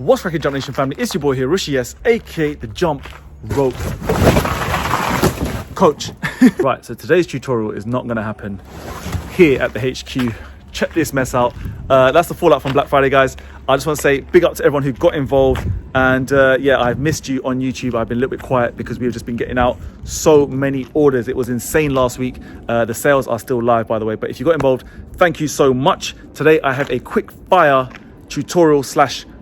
What's cracking, Jump Nation family? It's your boy here, Rishi S, aka the Jump Rope Coach. Right, so today's tutorial is not going to happen here at the HQ. Check this mess out. That's the fallout from Black Friday, guys. I just want to say big up to everyone who got involved. And yeah, I've missed you on YouTube. I've been a little bit quiet because we've just been getting out so many orders. It was insane last week. The sales are still live, by the way. But if you got involved, thank you so much. Today, I have a quick fire tutorial /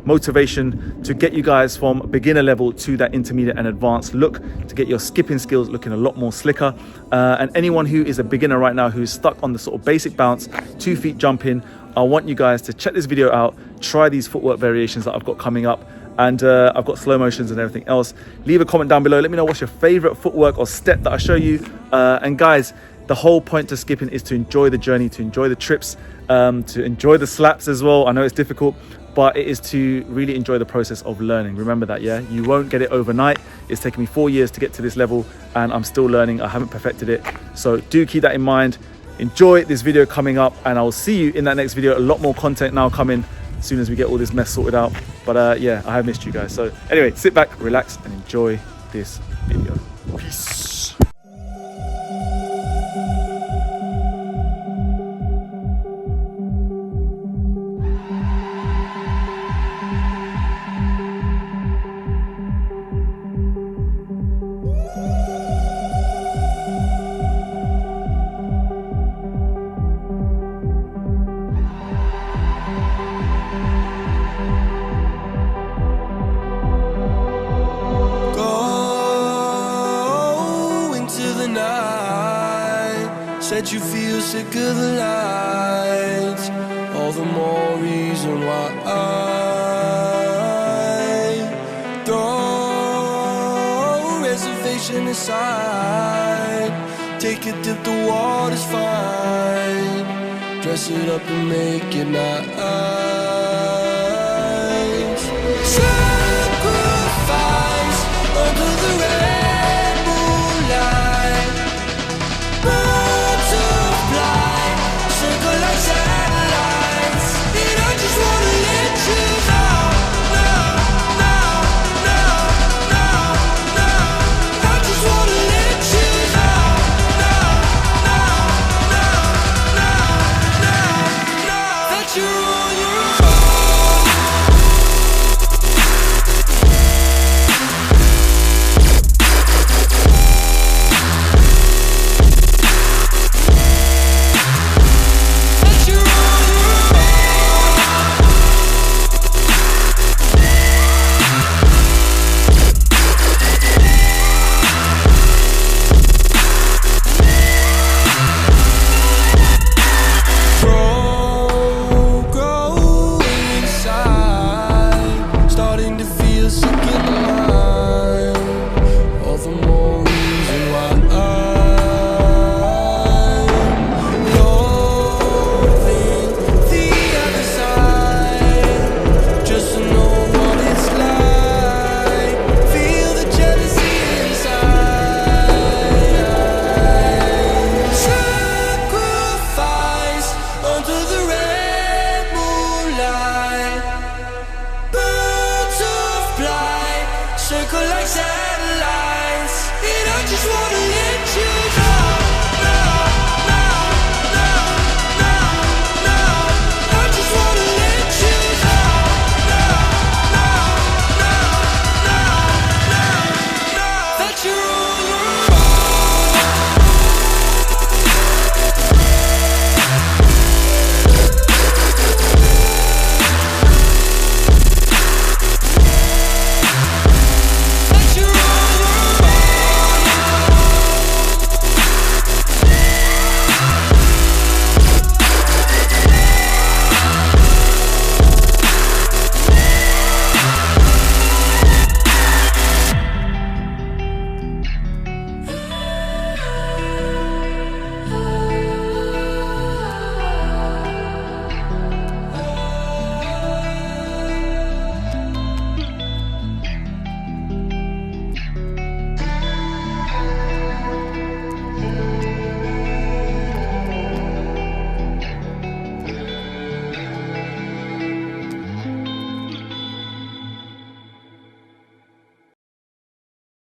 motivation to get you guys from beginner level to that intermediate and advanced look, to get your skipping skills looking a lot more slicker. And anyone who is a beginner right now who's stuck on the sort of basic bounce, 2 feet jumping, I want you guys to check this video out, try these footwork variations that I've got coming up, and I've got slow motions and everything else. Leave a comment down below, let me know what's your favorite footwork or step that I show you. And guys, the whole point to skipping is to enjoy the journey, to enjoy the trips, to enjoy the slaps as well. I know it's difficult, but it is to really enjoy the process of learning. Remember that, yeah? You won't get it overnight. It's taken me 4 years to get to this level and I'm still learning. I haven't perfected it. So do keep that in mind. Enjoy this video coming up and I will see you in that next video. A lot more content now coming as soon as we get all this mess sorted out. But yeah, I have missed you guys. So anyway, sit back, relax and enjoy this video. Peace. Said you feel sick of the lights, all the more reason why I throw reservation aside. Take a dip, the water's fine. Dress it up and make it nice. Sacrifice under the red moonlight.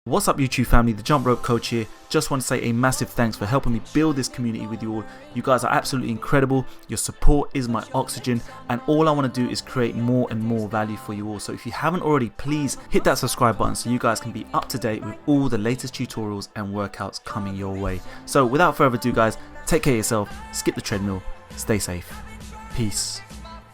What's up YouTube family, the Jump Rope Coach here. Just want to say a massive thanks for helping me build this community with you all. You guys are absolutely incredible. Your support is my oxygen, and all I want to do is create more and more value for you all. So if you haven't already, please hit that subscribe button so you guys can be up to date with all the latest tutorials and workouts coming your way. So without further ado guys, take care of yourself, skip the treadmill, stay safe. Peace.